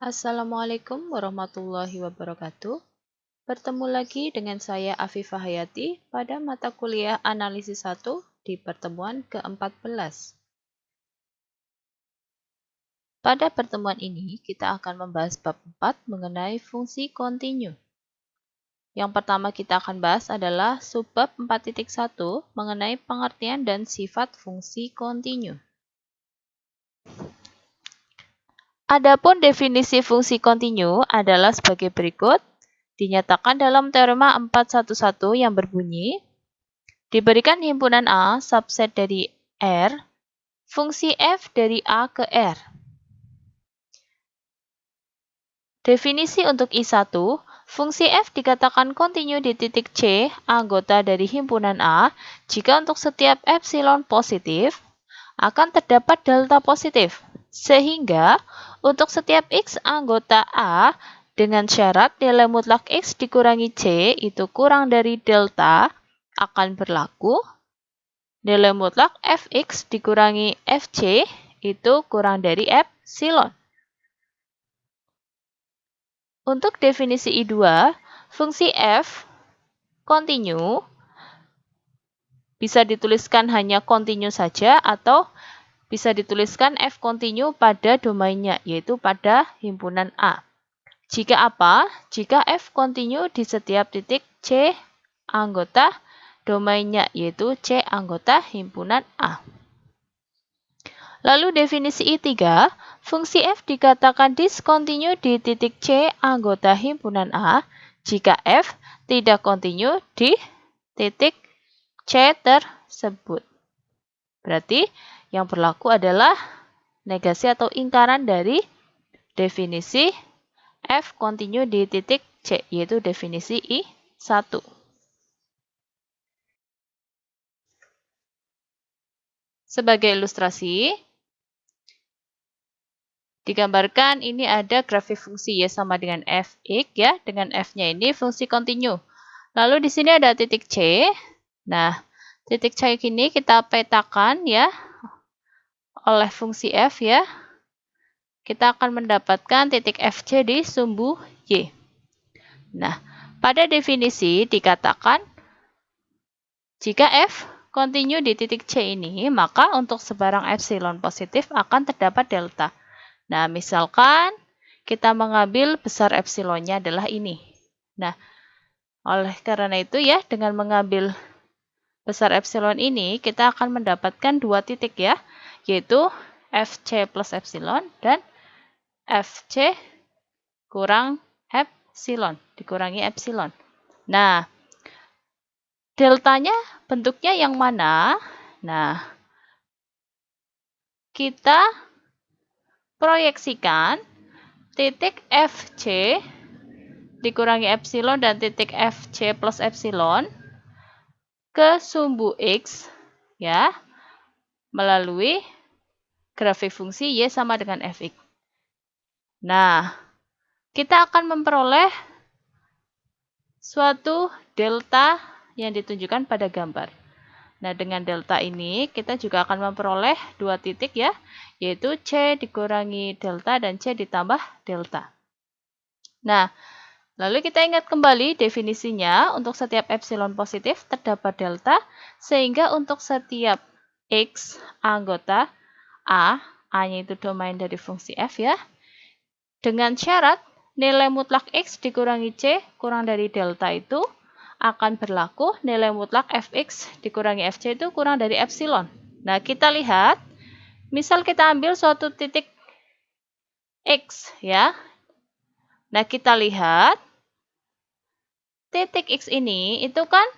Assalamualaikum warahmatullahi wabarakatuh. Bertemu lagi dengan saya Afifah Hayati pada mata kuliah Analisis 1 di pertemuan ke-14. Pada pertemuan ini, kita akan membahas bab 4 mengenai fungsi kontinu. Yang pertama kita akan bahas adalah subbab 4.1 mengenai pengertian dan sifat fungsi kontinu. Adapun definisi fungsi kontinu adalah sebagai berikut. Dinyatakan dalam teorema 411 yang berbunyi, diberikan himpunan A subset dari R, fungsi f dari A ke R. Definisi untuk I1, fungsi f dikatakan kontinu di titik C, anggota dari himpunan A, jika untuk setiap epsilon positif, akan terdapat delta positif. Sehingga, untuk setiap X anggota A, dengan syarat nilai mutlak X dikurangi C itu kurang dari delta akan berlaku. Nilai mutlak Fx dikurangi Fc itu kurang dari epsilon. Untuk definisi I2, fungsi f kontinu bisa dituliskan hanya kontinu saja atau bisa dituliskan f kontinu pada domainnya, yaitu pada himpunan A. Jika apa? Jika f kontinu di setiap titik C anggota domainnya, yaitu C anggota himpunan A. Lalu definisi I3, fungsi f dikatakan diskontinu di titik C anggota himpunan A jika f tidak kontinu di titik C tersebut. Berarti yang berlaku adalah negasi atau ingkaran dari definisi f kontinu di titik C, yaitu definisi I1. Sebagai ilustrasi, digambarkan ini ada grafik fungsi Y sama dengan Fx ya, dengan F-nya ini fungsi kontinu. Lalu di sini ada titik C. Nah, titik C ini kita petakan ya oleh fungsi F ya. Kita akan mendapatkan titik Fc di sumbu Y. Nah, pada definisi dikatakan jika F kontinu di titik C ini, maka untuk sebarang epsilon positif akan terdapat delta. Nah, misalkan kita mengambil besar epsilonnya adalah ini. Nah, oleh karena itu ya, dengan mengambil besar epsilon ini, kita akan mendapatkan dua titik ya, yaitu Fc plus epsilon dan Fc kurang epsilon, dikurangi epsilon. Nah, deltanya bentuknya yang mana? Nah, kita proyeksikan titik Fc dikurangi epsilon dan titik Fc plus epsilon ke sumbu X ya, melalui grafik fungsi Y sama dengan Fx. Nah, kita akan memperoleh suatu delta yang ditunjukkan pada gambar. Nah, dengan delta ini kita juga akan memperoleh dua titik ya, yaitu C dikurangi delta dan C ditambah delta. Nah, lalu kita ingat kembali definisinya, untuk setiap epsilon positif terdapat delta, sehingga untuk setiap X anggota A-nya itu domain dari fungsi F ya, dengan syarat nilai mutlak X dikurangi C kurang dari delta itu akan berlaku nilai mutlak Fx dikurangi Fc itu kurang dari epsilon. Nah, kita lihat, misal kita ambil suatu titik X ya. Nah, kita lihat titik X ini itu kan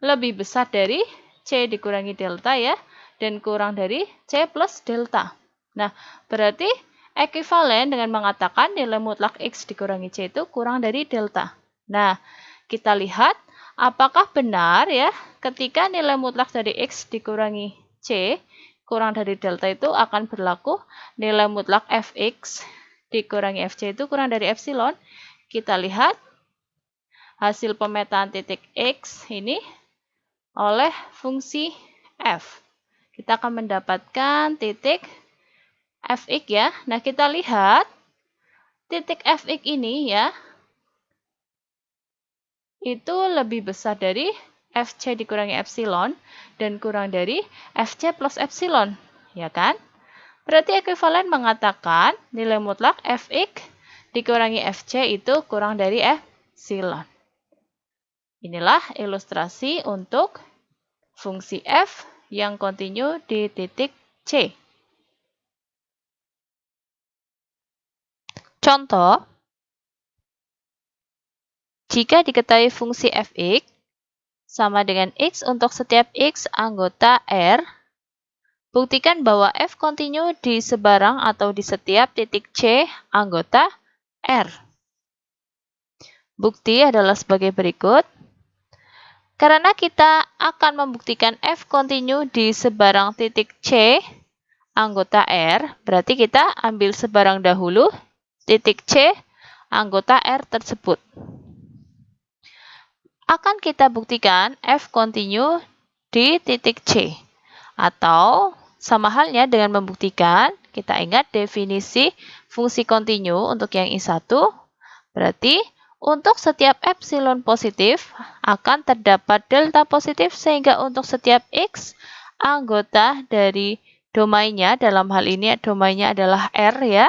lebih besar dari C dikurangi delta ya, dan kurang dari C plus delta. Nah, berarti ekuivalen dengan mengatakan nilai mutlak X dikurangi C itu kurang dari delta. Nah, kita lihat apakah benar ya ketika nilai mutlak dari X dikurangi C kurang dari delta itu akan berlaku nilai mutlak Fx dikurangi Fc itu kurang dari epsilon. Kita lihat hasil pemetaan titik X ini oleh fungsi F. Kita akan mendapatkan titik Fx ya. Nah, kita lihat titik fx ini ya, itu lebih besar dari fc dikurangi epsilon dan kurang dari fc plus epsilon, ya kan? Berarti ekuivalen mengatakan nilai mutlak fx dikurangi fc itu kurang dari epsilon. Inilah ilustrasi untuk fungsi f yang kontinu di titik C. Contoh, jika diketahui fungsi fx sama dengan x untuk setiap x anggota R, buktikan bahwa f kontinu di sebarang atau di setiap titik C anggota R. Bukti adalah sebagai berikut. Karena kita akan membuktikan f kontinu di sebarang titik C anggota R, berarti kita ambil sebarang dahulu titik C anggota R tersebut. Akan kita buktikan f kontinu di titik C. Atau sama halnya dengan membuktikan, kita ingat definisi fungsi kontinu untuk yang I1, berarti untuk setiap epsilon positif akan terdapat delta positif, sehingga untuk setiap x anggota dari domainnya, dalam hal ini domainnya adalah R ya,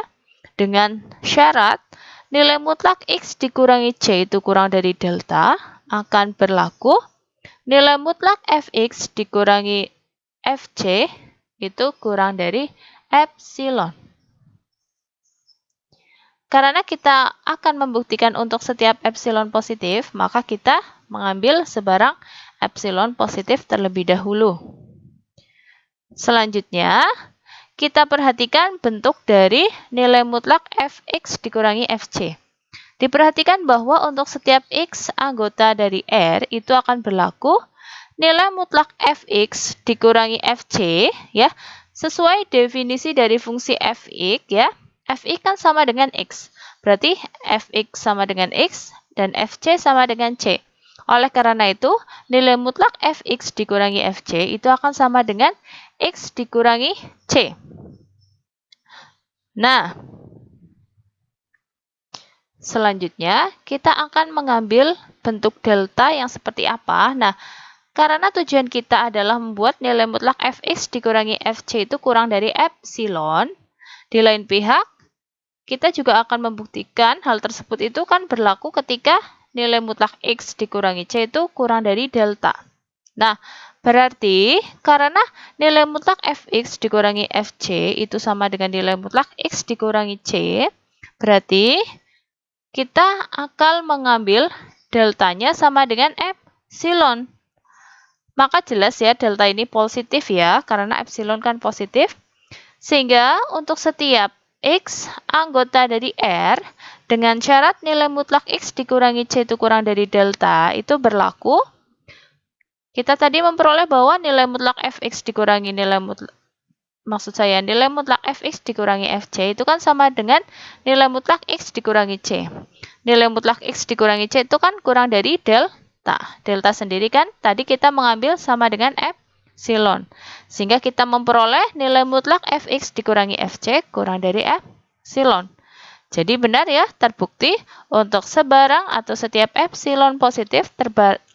dengan syarat nilai mutlak x dikurangi c itu kurang dari delta, akan berlaku nilai mutlak fx dikurangi fc itu kurang dari epsilon. Karena kita akan membuktikan untuk setiap epsilon positif, maka kita mengambil sebarang epsilon positif terlebih dahulu. Selanjutnya, kita perhatikan bentuk dari nilai mutlak fx dikurangi fc. Diperhatikan bahwa untuk setiap x anggota dari R itu akan berlaku nilai mutlak fx dikurangi fc ya, sesuai definisi dari fungsi fx ya. Fx kan sama dengan x. Berarti fx sama dengan x dan fc sama dengan c. Oleh karena itu, nilai mutlak fx dikurangi fc itu akan sama dengan x dikurangi c. Nah, selanjutnya kita akan mengambil bentuk delta yang seperti apa. Nah, karena tujuan kita adalah membuat nilai mutlak fx dikurangi fc itu kurang dari epsilon, di lain pihak, kita juga akan membuktikan hal tersebut itu kan berlaku ketika nilai mutlak x dikurangi c itu kurang dari delta. Nah, berarti karena nilai mutlak fx dikurangi fc itu sama dengan nilai mutlak x dikurangi c, berarti kita akan mengambil deltanya sama dengan epsilon. Maka jelas ya delta ini positif ya, karena epsilon kan positif. Sehingga untuk setiap x anggota dari R dengan syarat nilai mutlak x dikurangi c itu kurang dari delta itu berlaku. Kita tadi memperoleh bahwa nilai mutlak fx dikurangi nilai mutlak fx dikurangi fc itu kan sama dengan nilai mutlak x dikurangi c. Nilai mutlak x dikurangi c itu kan kurang dari delta. Delta sendiri kan tadi kita mengambil sama dengan epsilon. Sehingga kita memperoleh nilai mutlak fx dikurangi fc kurang dari epsilon. Jadi benar ya, terbukti untuk sebarang atau setiap epsilon positif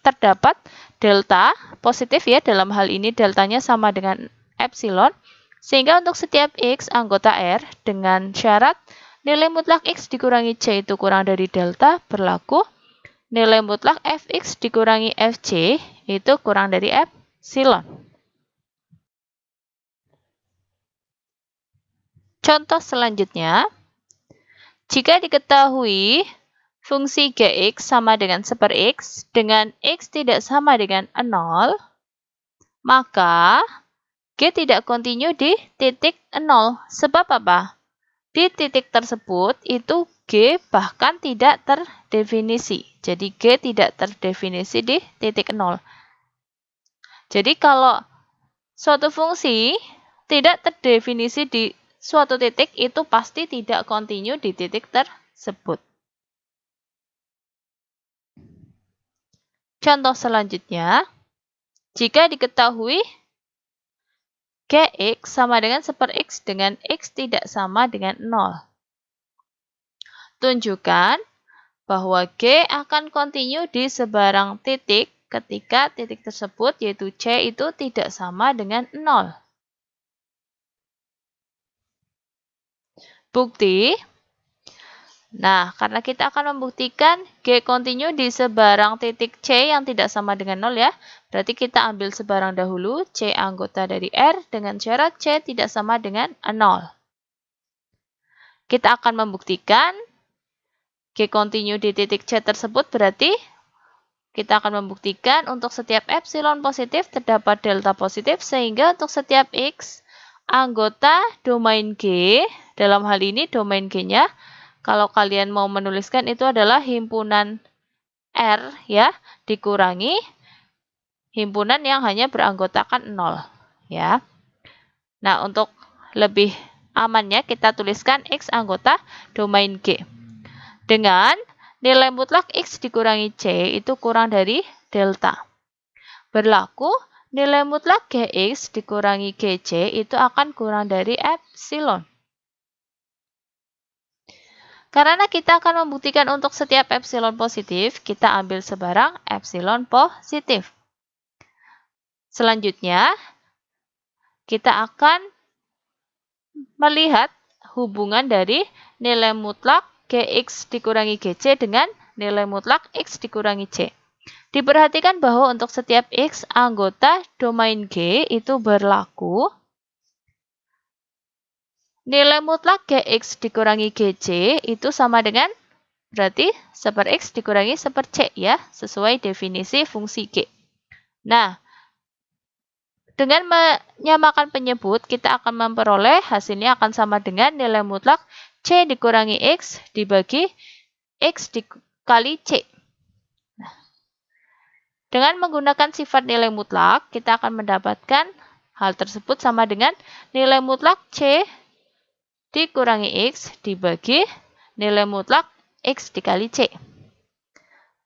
terdapat delta positif ya, dalam hal ini deltanya sama dengan epsilon. Sehingga untuk setiap x anggota R dengan syarat nilai mutlak x dikurangi c itu kurang dari delta berlaku nilai mutlak fx dikurangi fc itu kurang dari epsilon. Contoh selanjutnya, jika diketahui fungsi gx sama dengan 1 per x dengan x tidak sama dengan 0, maka g tidak kontinu di titik 0. Sebab apa? Di titik tersebut itu g bahkan tidak terdefinisi. Jadi g tidak terdefinisi di titik 0. Jadi kalau suatu fungsi tidak terdefinisi di suatu titik itu pasti tidak kontinu di titik tersebut. Contoh selanjutnya, jika diketahui gx sama dengan 1 per x dengan x tidak sama dengan 0. tunjukkan bahwa G akan kontinu di sebarang titik ketika titik tersebut, yaitu C, itu tidak sama dengan 0. Bukti. Nah, karena kita akan membuktikan G kontinu di sebarang titik C yang tidak sama dengan 0 ya. Berarti kita ambil sebarang dahulu, C anggota dari R dengan syarat C tidak sama dengan 0. Kita akan membuktikan G kontinu di titik C tersebut, berarti kita akan membuktikan untuk setiap epsilon positif terdapat delta positif, sehingga untuk setiap X anggota domain G, dalam hal ini domain G-nya, kalau kalian mau menuliskan itu adalah himpunan R ya, dikurangi himpunan yang hanya beranggotakan 0 ya. Nah, untuk lebih amannya kita tuliskan X anggota domain G. Dengan nilai mutlak X dikurangi C itu kurang dari delta. Berlaku nilai mutlak Gx dikurangi Gc itu akan kurang dari epsilon. Karena kita akan membuktikan untuk setiap epsilon positif, kita ambil sebarang epsilon positif. Selanjutnya, kita akan melihat hubungan dari nilai mutlak Gx dikurangi Gc dengan nilai mutlak X dikurangi C. Diperhatikan bahwa untuk setiap X anggota domain G itu berlaku nilai mutlak Gx dikurangi Gc itu sama dengan berarti 1/X dikurangi 1/C ya, sesuai definisi fungsi G. Nah, dengan menyamakan penyebut, kita akan memperoleh hasilnya akan sama dengan nilai mutlak C dikurangi X dibagi X dikali C. Nah, dengan menggunakan sifat nilai mutlak, kita akan mendapatkan hal tersebut sama dengan nilai mutlak C dikurangi X dibagi nilai mutlak X dikali C.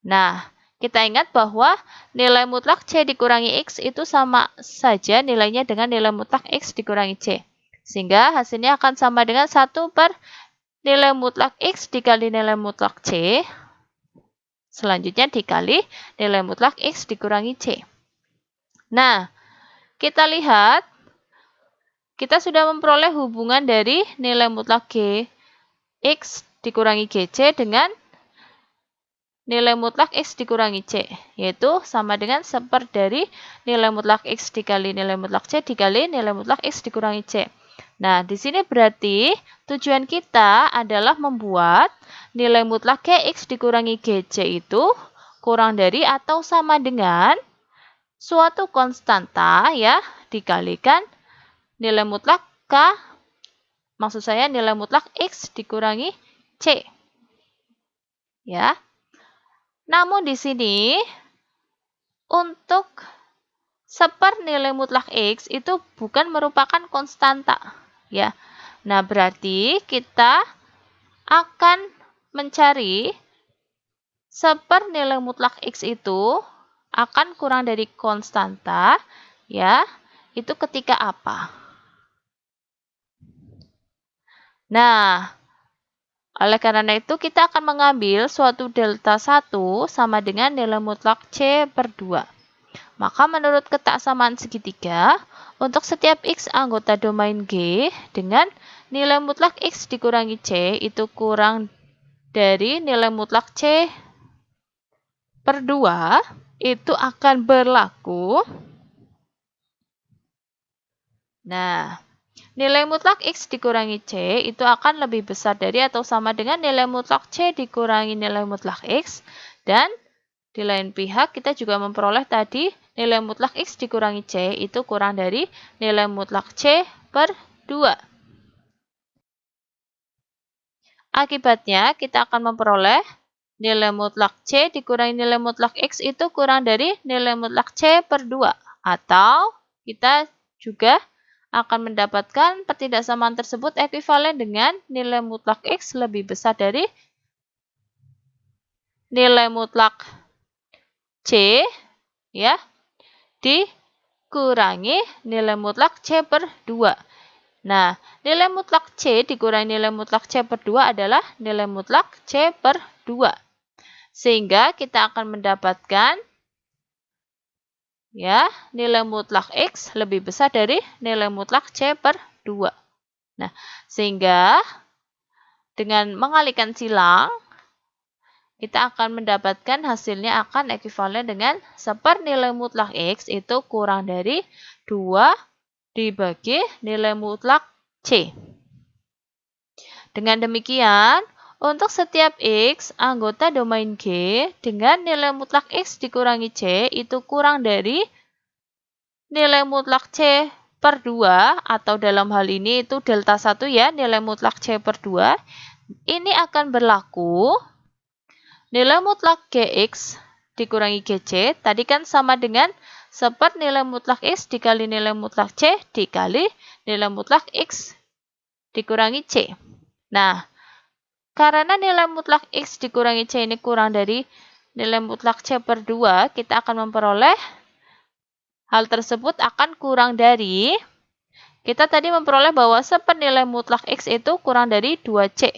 Nah, kita ingat bahwa nilai mutlak C dikurangi X itu sama saja nilainya dengan nilai mutlak X dikurangi C. Sehingga hasilnya akan sama dengan 1 per nilai mutlak X dikali nilai mutlak C. Selanjutnya dikali nilai mutlak X dikurangi C. Nah, kita lihat, kita sudah memperoleh hubungan dari nilai mutlak G X dikurangi GC dengan nilai mutlak X dikurangi C, yaitu sama dengan 1 dari nilai mutlak X dikali nilai mutlak C dikali nilai mutlak X dikurangi C. Nah, di sini berarti tujuan kita adalah membuat nilai mutlak Gx dikurangi Gc itu kurang dari atau sama dengan suatu konstanta ya, dikalikan nilai mutlak K, maksud saya nilai mutlak X dikurangi C. Ya. Namun di sini untuk 1 nilai mutlak X itu bukan merupakan konstanta ya. Nah, berarti kita akan mencari 1 nilai mutlak X itu akan kurang dari konstanta ya. Itu ketika apa? Nah, oleh karena itu, kita akan mengambil suatu delta 1 sama dengan nilai mutlak C per 2. Maka menurut ketaksamaan segitiga, untuk setiap X anggota domain G dengan nilai mutlak X dikurangi C itu kurang dari nilai mutlak C per 2, itu akan berlaku. Nah, nilai mutlak X dikurangi C itu akan lebih besar dari atau sama dengan nilai mutlak C dikurangi nilai mutlak X. Dan di lain pihak kita juga memperoleh tadi nilai mutlak X dikurangi C itu kurang dari nilai mutlak C per 2. Akibatnya kita akan memperoleh nilai mutlak C dikurangi nilai mutlak X itu kurang dari nilai mutlak C per 2. Atau kita juga akan mendapatkan pertidaksamaan tersebut ekuivalen dengan nilai mutlak X lebih besar dari nilai mutlak C ya, dikurangi nilai mutlak C per 2. Nah, nilai mutlak C dikurangi nilai mutlak C per 2 adalah nilai mutlak C per 2. Sehingga kita akan mendapatkan ya, nilai mutlak X lebih besar dari nilai mutlak C per 2. Nah, sehingga dengan mengalihkan silang, kita akan mendapatkan hasilnya akan ekuivalen dengan nilai mutlak X itu kurang dari 2 dibagi nilai mutlak C. Dengan demikian, untuk setiap X anggota domain G dengan nilai mutlak X dikurangi C itu kurang dari nilai mutlak C per 2 atau dalam hal ini itu delta 1 ya, nilai mutlak C per 2. Ini akan berlaku nilai mutlak Gx dikurangi Gc, tadi kan sama dengan nilai mutlak X dikali nilai mutlak C dikali nilai mutlak X dikurangi C. Nah, karena nilai mutlak X dikurangi C ini kurang dari nilai mutlak C per 2, kita akan memperoleh hal tersebut akan kurang dari, kita tadi memperoleh bahwa nilai mutlak X itu kurang dari 2C.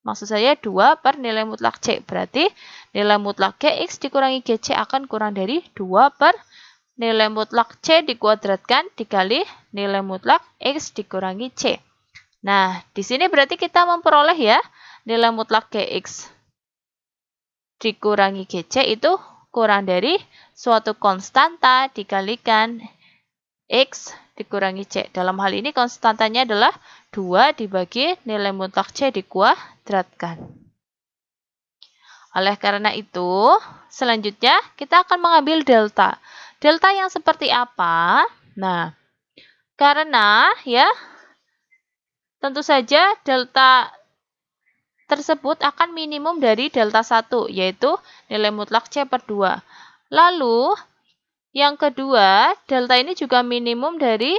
Maksud saya 2 per nilai mutlak C. Berarti nilai mutlak Gx dikurangi Gc akan kurang dari 2 per nilai mutlak C dikuadratkan dikali nilai mutlak X dikurangi C. Nah, di sini berarti kita memperoleh ya, nilai mutlak Gx dikurangi Gc itu kurang dari suatu konstanta dikalikan X dikurangi C. Dalam hal ini konstantanya adalah 2 dibagi nilai mutlak C dikuadratkan. Oleh karena itu, selanjutnya kita akan mengambil delta. Delta yang seperti apa? Nah, karena ya, tentu saja delta tersebut akan minimum dari delta 1, yaitu nilai mutlak C per 2. Lalu, yang kedua, delta ini juga minimum dari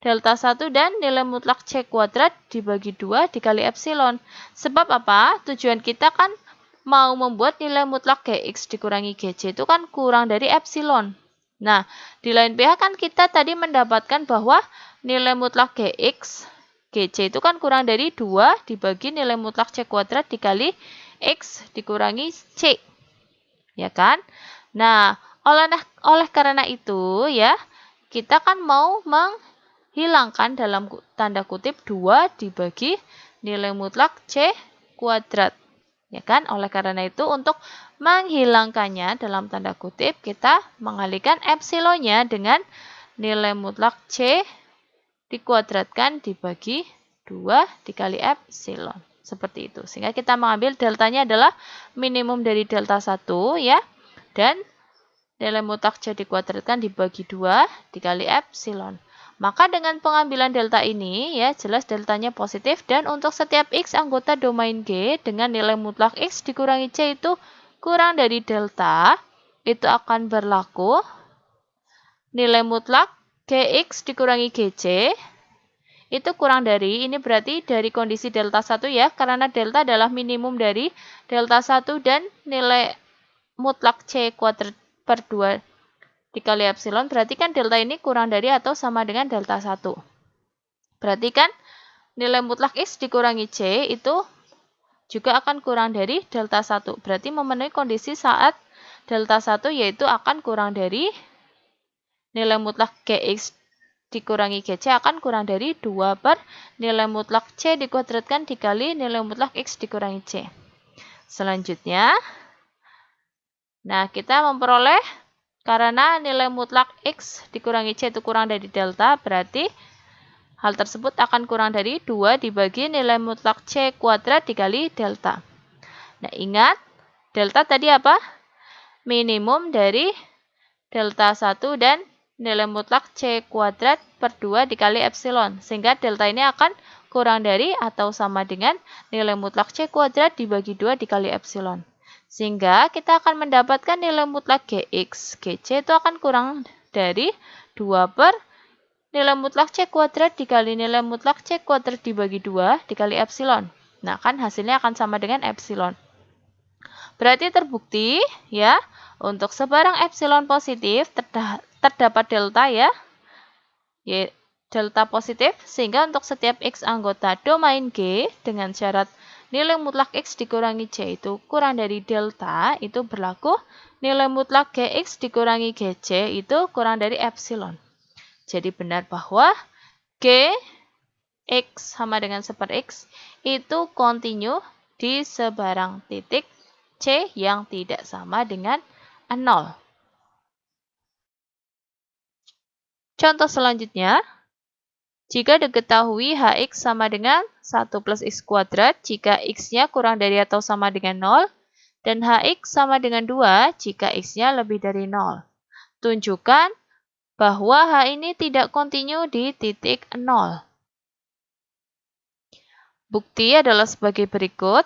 delta 1 dan nilai mutlak C kuadrat dibagi 2 dikali epsilon. Sebab apa? Tujuan kita kan mau membuat nilai mutlak Gx dikurangi Gc itu kan kurang dari epsilon. Nah, di lain pihak kan kita tadi mendapatkan bahwa nilai mutlak Gx, Gc itu kan kurang dari 2 dibagi nilai mutlak C kuadrat dikali X dikurangi C. Ya kan? Nah, oleh karena itu ya, kita kan mau menghilangkan dalam tanda kutip 2 dibagi nilai mutlak C kuadrat. Ya kan? Oleh karena itu untuk menghilangkannya dalam tanda kutip kita mengalihkan epsilonnya dengan nilai mutlak C dikuadratkan dibagi 2 dikali epsilon. Seperti itu. Sehingga kita mengambil deltanya adalah minimum dari delta 1 ya. Dan nilai mutlak C dikuadratkan dibagi 2 dikali epsilon. Maka dengan pengambilan delta ini, ya jelas deltanya positif. Dan untuk setiap X anggota domain G dengan nilai mutlak X dikurangi C itu kurang dari delta, itu akan berlaku nilai mutlak Gx dikurangi Gc, itu kurang dari, ini berarti dari kondisi delta 1 ya, karena delta adalah minimum dari delta 1 dan nilai mutlak C kuadrat per 2 dikali epsilon, berarti kan delta ini kurang dari atau sama dengan delta 1. Berarti kan nilai mutlak X dikurangi C itu juga akan kurang dari delta 1. Berarti memenuhi kondisi saat delta 1 yaitu akan kurang dari nilai mutlak Gx dikurangi Gc akan kurang dari 2 per nilai mutlak C dikuadratkan dikali nilai mutlak X dikurangi C. Selanjutnya, nah kita memperoleh karena nilai mutlak X dikurangi C itu kurang dari delta, berarti hal tersebut akan kurang dari 2 dibagi nilai mutlak C kuadrat dikali delta. Nah ingat, delta tadi apa? Minimum dari delta 1 dan nilai mutlak C kuadrat per 2 dikali epsilon. Sehingga delta ini akan kurang dari atau sama dengan nilai mutlak C kuadrat dibagi 2 dikali epsilon. Sehingga kita akan mendapatkan nilai mutlak Gx, Gc itu akan kurang dari 2 per nilai mutlak C kuadrat dikali nilai mutlak C kuadrat dibagi 2 dikali epsilon. Nah, kan hasilnya akan sama dengan epsilon. Berarti terbukti ya, untuk sebarang epsilon positif terdapat delta ya. delta positif, sehingga untuk setiap X anggota domain G dengan syarat nilai mutlak X dikurangi C itu kurang dari delta, itu berlaku nilai mutlak Gx dikurangi Gc itu kurang dari epsilon. Jadi benar bahwa G X sama dengan seper X itu kontinu di sebarang titik C yang tidak sama dengan 0. Contoh selanjutnya, jika diketahui Hx sama dengan 1 plus X kuadrat jika X-nya kurang dari atau sama dengan 0, dan Hx sama dengan 2 jika X-nya lebih dari 0. Tunjukkan bahwa H ini tidak kontinu di titik 0. Bukti adalah sebagai berikut.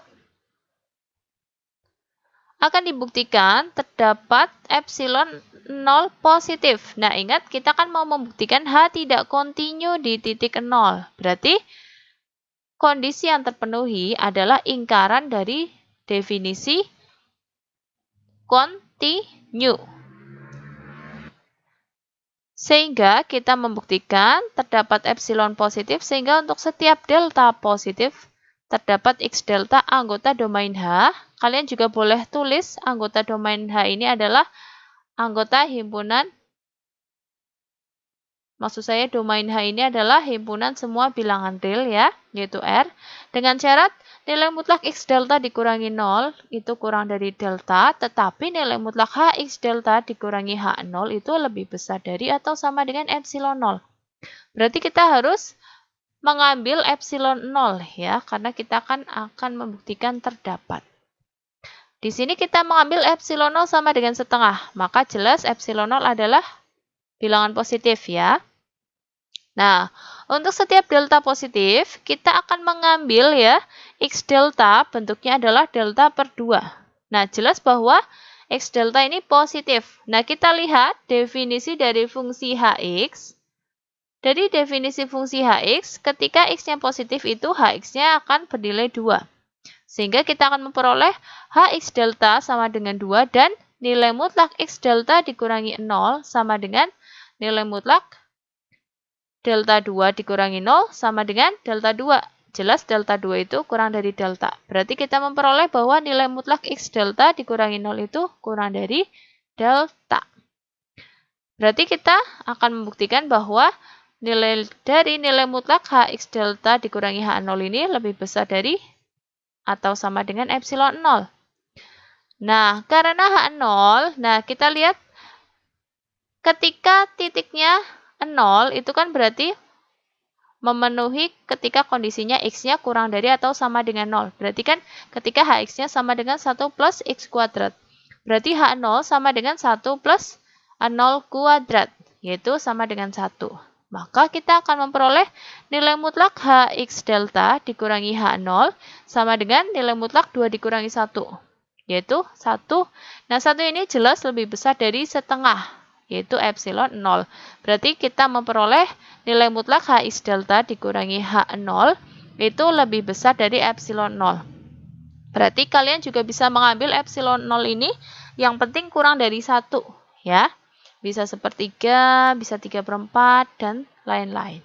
Akan dibuktikan terdapat epsilon 0 positif. Nah, ingat kita kan mau membuktikan H tidak kontinu di titik 0. Berarti kondisi yang terpenuhi adalah ingkaran dari definisi kontinu. Sehingga kita membuktikan terdapat epsilon positif, sehingga untuk setiap delta positif terdapat X delta anggota domain H. Kalian juga boleh tulis anggota domain H ini adalah anggota himpunan, maksud saya domain H ini adalah himpunan semua bilangan real ya, yaitu R. Dengan syarat nilai mutlak X delta dikurangi 0 itu kurang dari delta, tetapi nilai mutlak H X delta dikurangi H0 itu lebih besar dari atau sama dengan epsilon 0. Berarti kita harus mengambil epsilon 0 ya, karena kita akan membuktikan terdapat. Di sini kita mengambil epsilon 0 sama dengan setengah, maka jelas epsilon 0 adalah bilangan positif ya. Nah, untuk setiap delta positif, kita akan mengambil ya, X delta bentuknya adalah delta per 2. Nah, jelas bahwa X delta ini positif. Nah, kita lihat definisi dari fungsi Hx. Dari definisi fungsi Hx, ketika X-nya positif itu Hx-nya akan bernilai 2. Sehingga kita akan memperoleh Hx delta sama dengan 2 dan nilai mutlak X delta dikurangi 0 sama dengan nilai mutlak delta 2 dikurangi 0 sama dengan delta 2. Jelas delta 2 itu kurang dari delta. Berarti kita memperoleh bahwa nilai mutlak X delta dikurangi 0 itu kurang dari delta. Berarti kita akan membuktikan bahwa nilai mutlak Hx delta dikurangi H0 ini lebih besar dari atau sama dengan epsilon 0. Nah, karena H0, nah kita lihat ketika titiknya 0 itu kan berarti memenuhi ketika kondisinya X-nya kurang dari atau sama dengan 0. Berarti kan ketika Hx-nya sama dengan 1 plus X kuadrat. Berarti H0 sama dengan 1 plus 0 kuadrat, yaitu sama dengan 1. Maka kita akan memperoleh nilai mutlak Hx delta dikurangi H0 sama dengan nilai mutlak 2 dikurangi 1, yaitu 1. Nah, 1 ini jelas lebih besar dari setengah, yaitu epsilon 0. Berarti kita memperoleh nilai mutlak Hx delta dikurangi H0 itu lebih besar dari epsilon 0. Berarti kalian juga bisa mengambil epsilon 0 ini yang penting kurang dari 1, ya. Bisa sepertiga, bisa 3/4, dan lain-lain.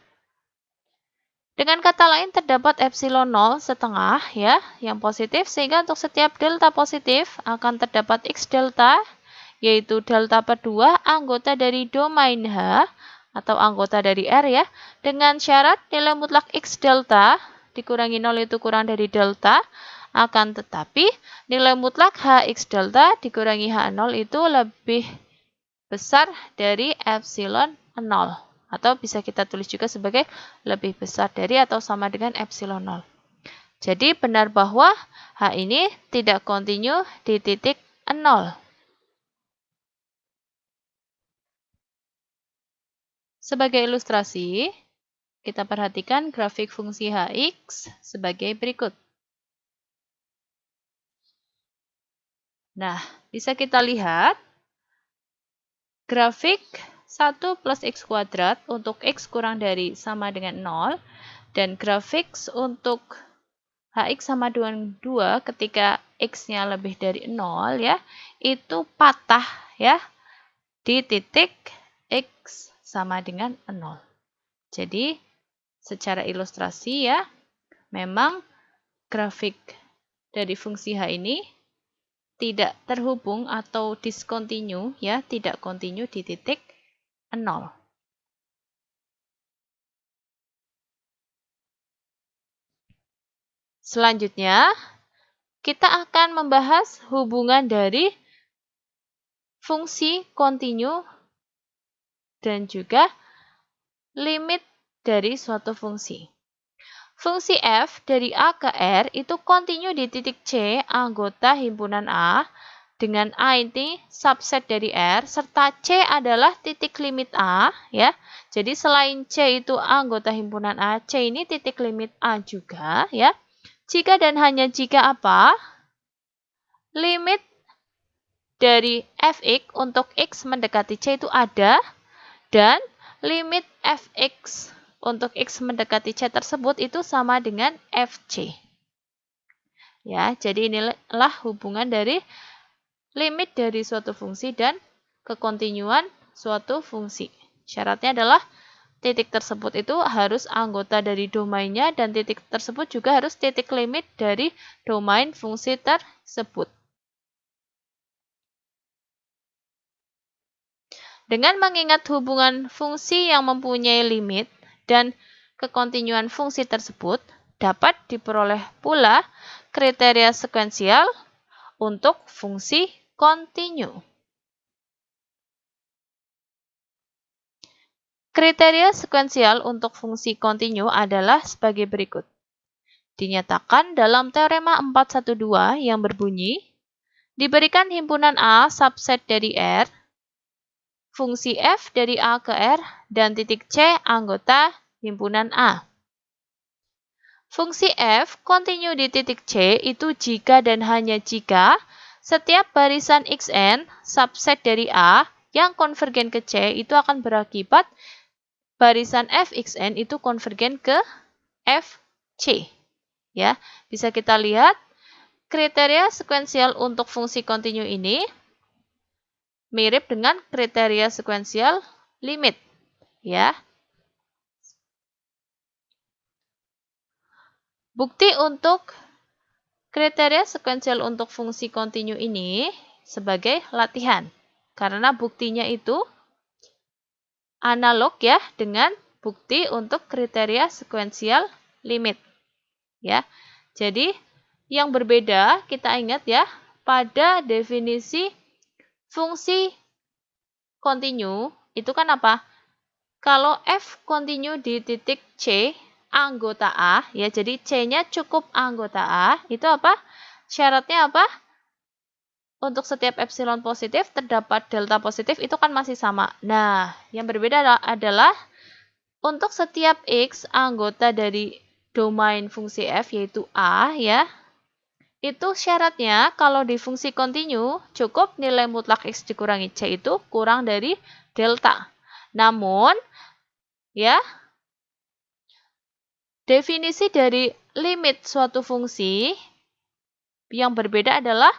Dengan kata lain, terdapat epsilon 0 setengah ya, yang positif, sehingga untuk setiap delta positif akan terdapat X delta, yaitu delta per 2 anggota dari domain H, atau anggota dari R ya, dengan syarat nilai mutlak X delta dikurangi 0 itu kurang dari delta, akan tetapi nilai mutlak Hx delta dikurangi H0 itu lebih besar dari epsilon 0, atau bisa kita tulis juga sebagai lebih besar dari atau sama dengan epsilon 0. Jadi benar bahwa H ini tidak kontinu di titik 0. Sebagai ilustrasi, kita perhatikan grafik fungsi Hx sebagai berikut. Nah, bisa kita lihat grafik 1 plus X kuadrat untuk X kurang dari sama dengan 0, dan grafik untuk Hx sama dengan 2 ketika X-nya lebih dari 0 ya, itu patah ya di titik X sama dengan 0. Jadi, secara ilustrasi ya, memang grafik dari fungsi H ini tidak terhubung atau discontinue ya, tidak kontinu di titik 0. Selanjutnya, kita akan membahas hubungan dari fungsi kontinu dan juga limit dari suatu fungsi. Fungsi f dari A ke R itu kontinu di titik C anggota himpunan A dengan A ini subset dari R serta C adalah titik limit A ya. Jadi selain C itu anggota himpunan A, C ini titik limit A juga ya. Jika dan hanya jika apa? Limit dari fx untuk x mendekati C itu ada dan limit fx untuk x mendekati C tersebut itu sama dengan fc. Ya, jadi inilah hubungan dari limit dari suatu fungsi dan kekontinuan suatu fungsi. Syaratnya adalah titik tersebut itu harus anggota dari domainnya dan titik tersebut juga harus titik limit dari domain fungsi tersebut. Dengan mengingat hubungan fungsi yang mempunyai limit dan kekontinuan fungsi tersebut, dapat diperoleh pula kriteria sekuensial untuk fungsi kontinu. Kriteria sekuensial untuk fungsi kontinu adalah sebagai berikut. Dinyatakan dalam teorema 412 yang berbunyi, diberikan himpunan A subset dari R, fungsi f dari A ke R, dan titik C anggota himpunan A. Fungsi f kontinu di titik C itu jika dan hanya jika setiap barisan xn subset dari A yang konvergen ke C itu akan berakibat barisan fxn itu konvergen ke fc. Ya, bisa kita lihat kriteria sekuensial untuk fungsi kontinu ini mirip dengan kriteria sekuensial limit, ya. Bukti untuk kriteria sekuensial untuk fungsi kontinu ini sebagai latihan. Karena buktinya itu analog ya dengan bukti untuk kriteria sekuensial limit. Ya. Jadi, yang berbeda kita ingat ya, pada definisi fungsi kontinu itu kan apa? Kalau f kontinu di titik C anggota A, ya jadi C-nya cukup anggota A, itu apa? Syaratnya apa? Untuk setiap epsilon positif terdapat delta positif itu kan masih sama. Nah, yang berbeda adalah untuk setiap X anggota dari domain fungsi f yaitu A ya, itu syaratnya kalau di fungsi kontinu cukup nilai mutlak X dikurangi C itu kurang dari delta. Namun, ya, definisi dari limit suatu fungsi yang berbeda adalah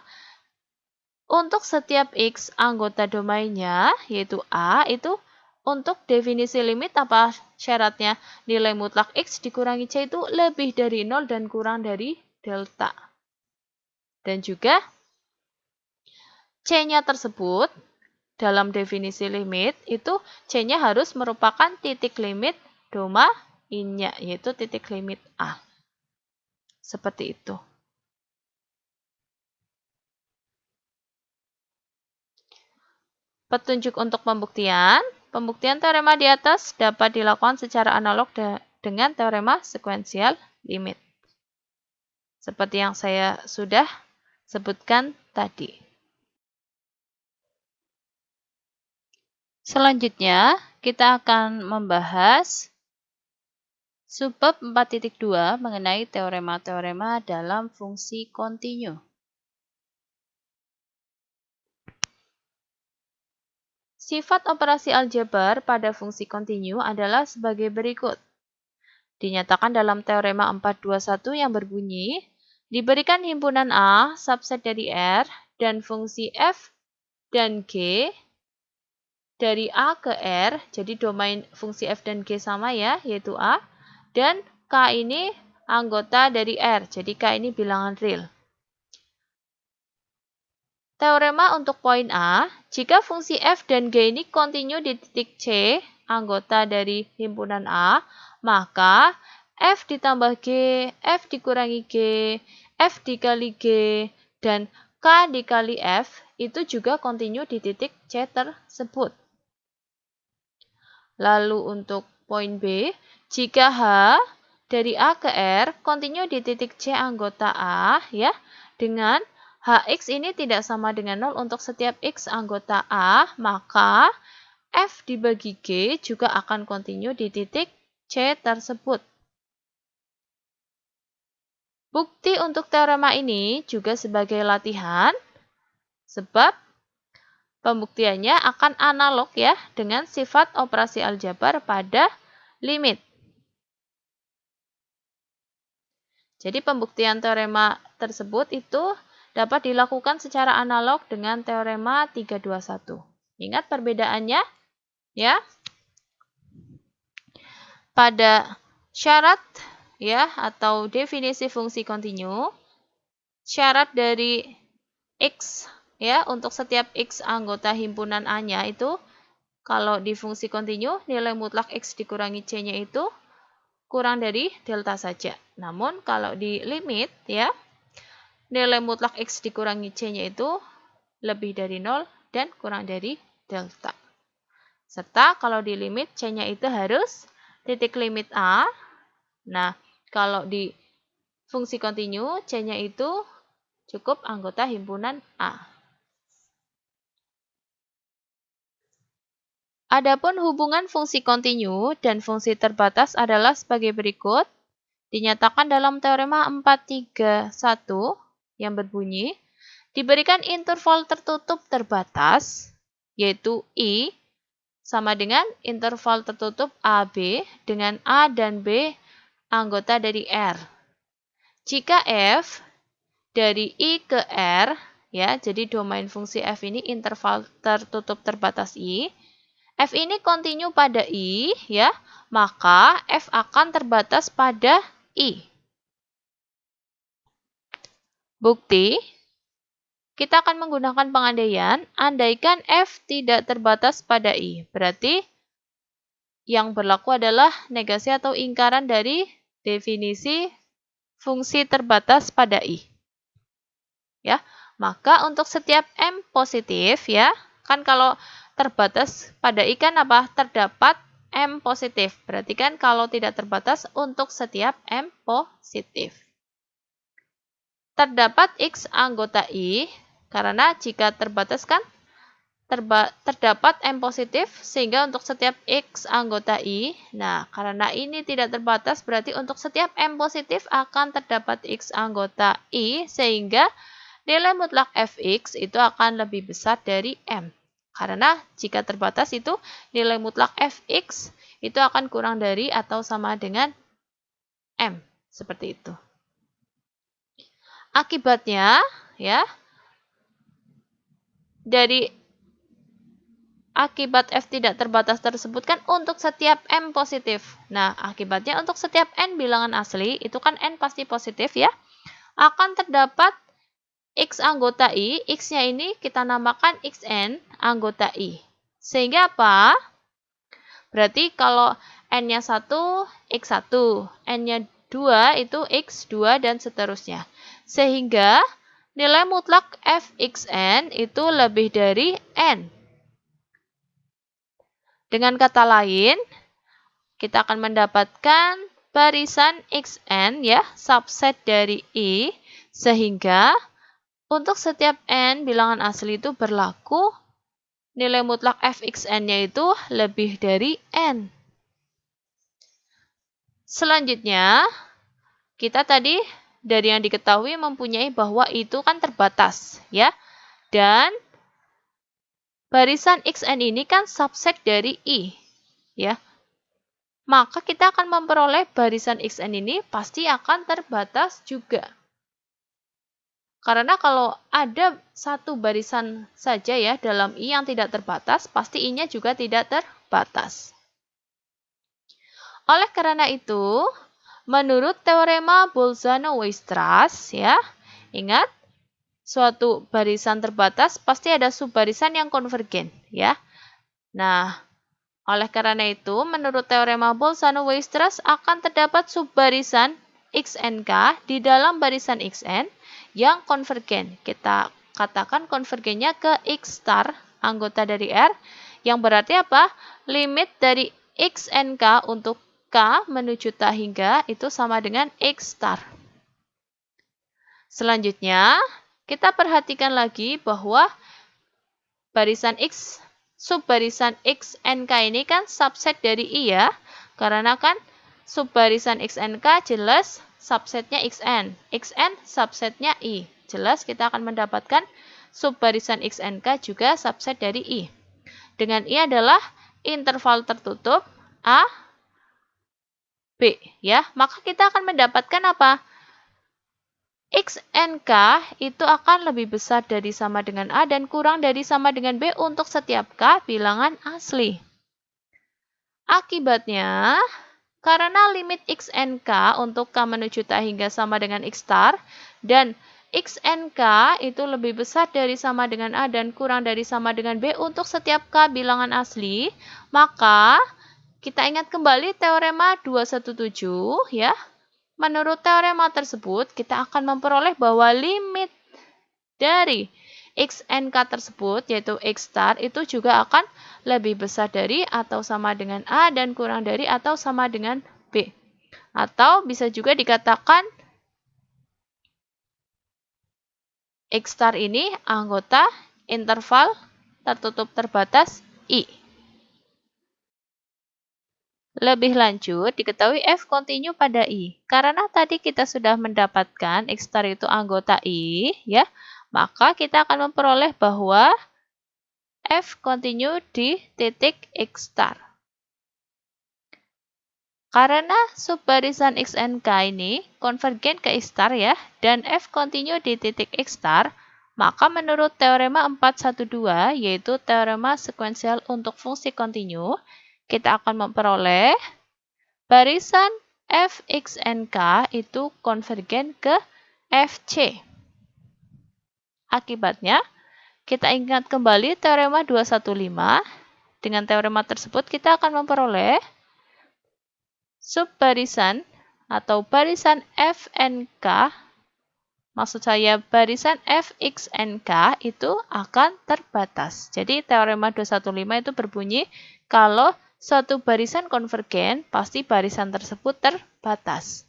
untuk setiap X anggota domainnya, yaitu A, itu untuk definisi limit apa syaratnya? Nilai mutlak X dikurangi C itu lebih dari 0 dan kurang dari delta. Dan juga C-nya tersebut dalam definisi limit itu C-nya harus merupakan titik limit domainnya, yaitu titik limit A. Seperti itu. Petunjuk untuk pembuktian. Pembuktian teorema di atas dapat dilakukan secara analog dengan teorema sekuensial limit. Seperti yang saya sudah sebutkan tadi. Selanjutnya, kita akan membahas subbab 4.2 mengenai teorema-teorema dalam fungsi kontinu. Sifat operasi aljabar pada fungsi kontinu adalah sebagai berikut. Dinyatakan dalam teorema 421 yang berbunyi, diberikan himpunan A subset dari R dan fungsi f dan G dari A ke R, jadi domain fungsi f dan g sama ya, yaitu A, dan K ini anggota dari R, jadi K ini bilangan real. Teorema untuk poin A, jika fungsi f dan g ini kontinu di titik C, anggota dari himpunan A, maka f ditambah g, f dikurangi g, f dikali g, dan k dikali f itu juga kontinu di titik C tersebut. Lalu untuk poin B, jika H dari A ke R kontinu di titik C anggota A ya, dengan Hx ini tidak sama dengan 0 untuk setiap X anggota A, maka F dibagi G juga akan kontinu di titik C tersebut. Bukti untuk teorema ini juga sebagai latihan, sebab pembuktiannya akan analog ya dengan sifat operasi aljabar pada limit. Jadi pembuktian teorema tersebut itu dapat dilakukan secara analog dengan teorema 321. Ingat perbedaannya ya. Pada syarat ya atau definisi fungsi kontinu, syarat dari X ya untuk setiap X anggota himpunan A-nya itu kalau di fungsi kontinu nilai mutlak X dikurangi C-nya itu kurang dari delta saja. Namun kalau di limit ya nilai mutlak X dikurangi C-nya itu lebih dari 0 dan kurang dari delta. Serta kalau di limit C-nya itu harus titik limit A. Nah, kalau di fungsi kontinu C-nya itu cukup anggota himpunan A. Adapun hubungan fungsi kontinu dan fungsi terbatas adalah sebagai berikut. Dinyatakan dalam teorema 431 yang berbunyi, diberikan interval tertutup terbatas, yaitu I, sama dengan interval tertutup AB dengan A dan B anggota dari R. Jika F dari I ke R, ya, jadi domain fungsi F ini interval tertutup terbatas I, F ini kontinu pada I, ya, maka F akan terbatas pada I. Bukti, kita akan menggunakan pengandaian, andaikan F tidak terbatas pada I. Berarti yang berlaku adalah negasi atau ingkaran dari definisi fungsi terbatas pada I. Ya, maka untuk setiap M positif ya, kan kalau terbatas pada I kan apa? Terdapat M positif. Berarti kan kalau tidak terbatas untuk setiap M positif. Terdapat X anggota I, karena jika terbatas kan terdapat M positif, sehingga untuk setiap X anggota I, nah karena ini tidak terbatas, berarti untuk setiap M positif akan terdapat X anggota I, sehingga nilai mutlak Fx itu akan lebih besar dari M. Karena jika terbatas itu nilai mutlak Fx itu akan kurang dari atau sama dengan M. Seperti itu. Akibatnya, ya, dari akibat F tidak terbatas tersebut kan untuk setiap M positif. Nah, akibatnya untuk setiap N bilangan asli, itu kan N pasti positif ya, akan terdapat X anggota I, X-nya ini kita namakan Xn anggota I. Sehingga apa? Berarti kalau N-nya 1, X1, N-nya 2 itu X2 dan seterusnya. Sehingga nilai mutlak Fxn itu lebih dari N. Dengan kata lain, kita akan mendapatkan barisan Xn ya, subset dari I, sehingga untuk setiap N bilangan asli itu berlaku nilai mutlak Fxn-nya itu lebih dari N. Selanjutnya, kita tadi dari yang diketahui mempunyai bahwa itu kan terbatas, ya. Dan barisan Xn ini kan subset dari I, ya. Maka kita akan memperoleh barisan Xn ini pasti akan terbatas juga. Karena kalau ada satu barisan saja ya dalam I yang tidak terbatas, pasti I-nya juga tidak terbatas. Oleh karena itu, menurut teorema Bolzano-Weierstrass ya, ingat suatu barisan terbatas pasti ada subbarisan yang konvergen ya. Nah, oleh karena itu, menurut teorema Bolzano-Weierstrass akan terdapat subbarisan XNK di dalam barisan XN yang konvergen. Kita katakan konvergennya ke X star, anggota dari R, yang berarti apa? Limit dari XNK untuk K menuju T hingga itu sama dengan X star. Selanjutnya, kita perhatikan lagi bahwa barisan X, subbarisan XNK ini kan subset dari I ya. Karena kan subbarisan XNK jelas subsetnya XN. XN subsetnya I. Jelas kita akan mendapatkan subbarisan XNK juga subset dari I. Dengan I adalah interval tertutup A, B ya. Maka kita akan mendapatkan apa? XNK itu akan lebih besar dari sama dengan A dan kurang dari sama dengan B untuk setiap K bilangan asli. Akibatnya, karena limit XNK untuk K menuju T hingga sama dengan X star, dan XNK itu lebih besar dari sama dengan A dan kurang dari sama dengan B untuk setiap K bilangan asli, maka kita ingat kembali teorema 217 ya. Menurut teorema tersebut, kita akan memperoleh bahwa limit dari XNK tersebut, yaitu X star, itu juga akan lebih besar dari atau sama dengan A dan kurang dari atau sama dengan B. Atau bisa juga dikatakan X star ini anggota interval tertutup terbatas I. Lebih lanjut, diketahui F kontinu pada I. Karena tadi kita sudah mendapatkan X star itu anggota I, ya, maka kita akan memperoleh bahwa F kontinu di titik X star. Karena subbarisan XNK ini konvergen ke X star ya, dan F kontinu di titik X star, maka menurut teorema 412, yaitu teorema sekuensial untuk fungsi kontinu, kita akan memperoleh barisan Fxnk itu konvergen ke Fc. Akibatnya, kita ingat kembali teorema 215. Dengan teorema tersebut, kita akan memperoleh subbarisan atau barisan Fnk, maksud saya barisan Fxnk itu akan terbatas. Jadi, teorema 215 itu berbunyi kalau suatu barisan konvergen, pasti barisan tersebut terbatas.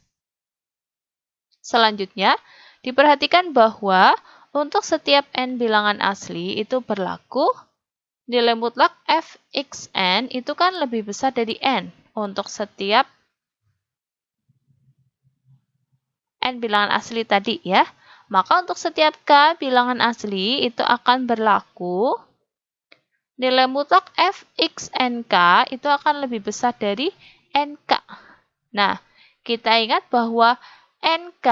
Selanjutnya, diperhatikan bahwa untuk setiap n bilangan asli itu berlaku nilai mutlak Fxn itu kan lebih besar dari n untuk setiap n bilangan asli tadi ya. Maka untuk setiap k bilangan asli itu akan berlaku nilai mutlak Fxnk itu akan lebih besar dari nk. Nah, kita ingat bahwa nk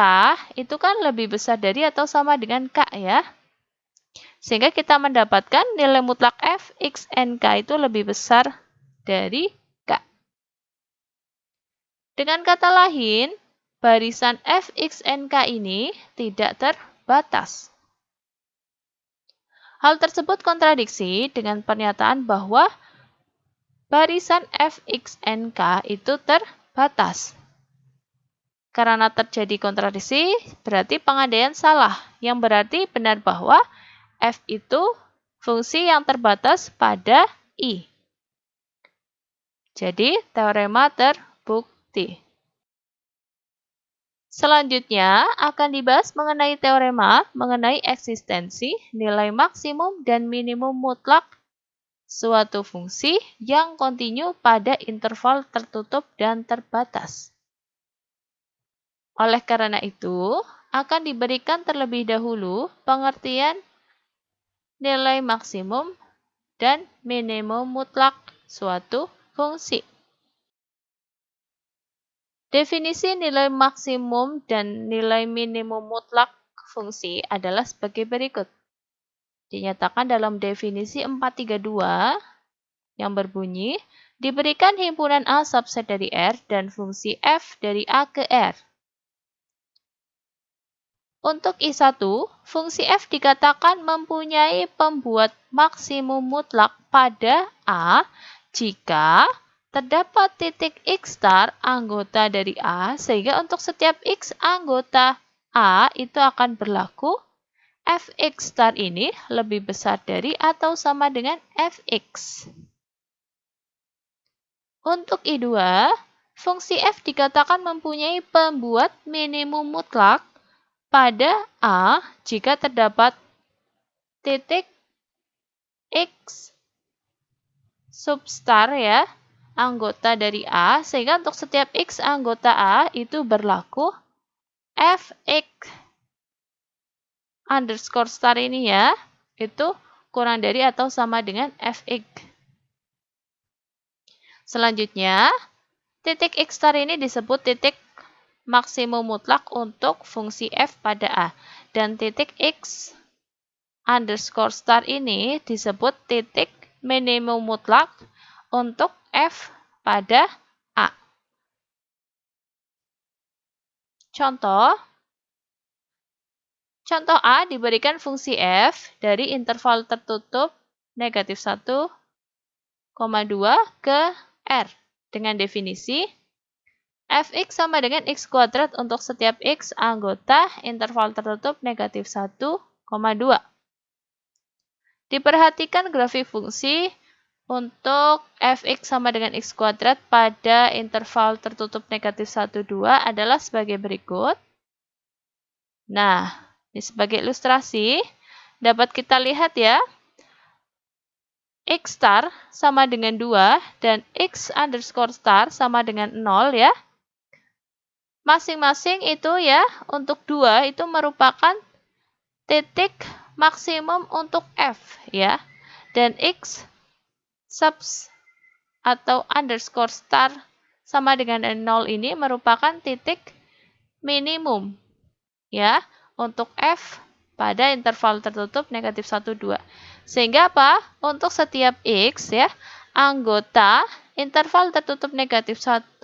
itu kan lebih besar dari atau sama dengan k ya. Sehingga kita mendapatkan nilai mutlak Fxnk itu lebih besar dari k. Dengan kata lain, barisan Fxnk ini tidak terbatas. Hal tersebut kontradiksi dengan pernyataan bahwa barisan Fxnk itu terbatas. Karena terjadi kontradiksi, berarti pengandaian salah, yang berarti benar bahwa F itu fungsi yang terbatas pada I. Jadi, teorema terbukti. Selanjutnya akan dibahas mengenai teorema mengenai eksistensi, nilai maksimum dan minimum mutlak suatu fungsi yang kontinu pada interval tertutup dan terbatas. Oleh karena itu, akan diberikan terlebih dahulu pengertian nilai maksimum dan minimum mutlak suatu fungsi. Definisi nilai maksimum dan nilai minimum mutlak fungsi adalah sebagai berikut. Dinyatakan dalam definisi 432 yang berbunyi, diberikan himpunan A subset dari R dan fungsi f dari A ke R. Untuk I1, fungsi f dikatakan mempunyai pembuat maksimum mutlak pada A jika terdapat titik X star anggota dari A, sehingga untuk setiap X anggota A itu akan berlaku Fx star ini lebih besar dari atau sama dengan Fx. Untuk I2, fungsi f dikatakan mempunyai pembuat minimum mutlak pada A jika terdapat titik X substar ya, anggota dari A, sehingga untuk setiap X anggota A itu berlaku Fx underscore star ini ya, itu kurang dari atau sama dengan Fx. Selanjutnya, titik X star ini disebut titik maksimum mutlak untuk fungsi f pada A. Dan titik X underscore star ini disebut titik minimum mutlak untuk f pada A. Contoh A diberikan fungsi f dari interval tertutup negatif 1,2 ke R dengan definisi Fx sama dengan x kuadrat untuk setiap x anggota interval tertutup negatif 1,2. Diperhatikan grafik fungsi untuk Fx sama dengan x kuadrat pada interval tertutup negatif 1,2 adalah sebagai berikut. Nah, ini sebagai ilustrasi, dapat kita lihat ya, x star sama dengan 2 dan x underscore star sama dengan 0 ya. Masing-masing itu ya, untuk 2 itu merupakan titik maksimum untuk f ya. Dan x subs atau underscore star sama dengan 0 ini merupakan titik minimum ya untuk f pada interval tertutup negatif 1,2. Sehingga apa? Untuk setiap x ya, anggota interval tertutup negatif 1,2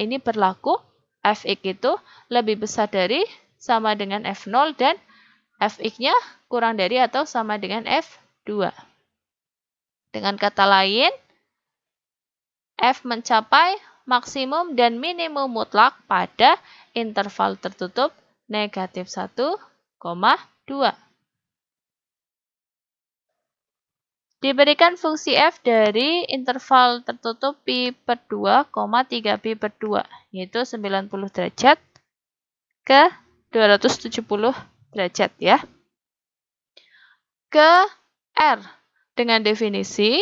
ini berlaku Fx itu lebih besar dari sama dengan F0 dan Fx-nya kurang dari atau sama dengan F2. Dengan kata lain, F mencapai maksimum dan minimum mutlak pada interval tertutup negatif 1,2. Diberikan fungsi f dari interval tertutup pi per 2, 3 pi per 2, yaitu 90 derajat ke 270 derajat ya. Ke R dengan definisi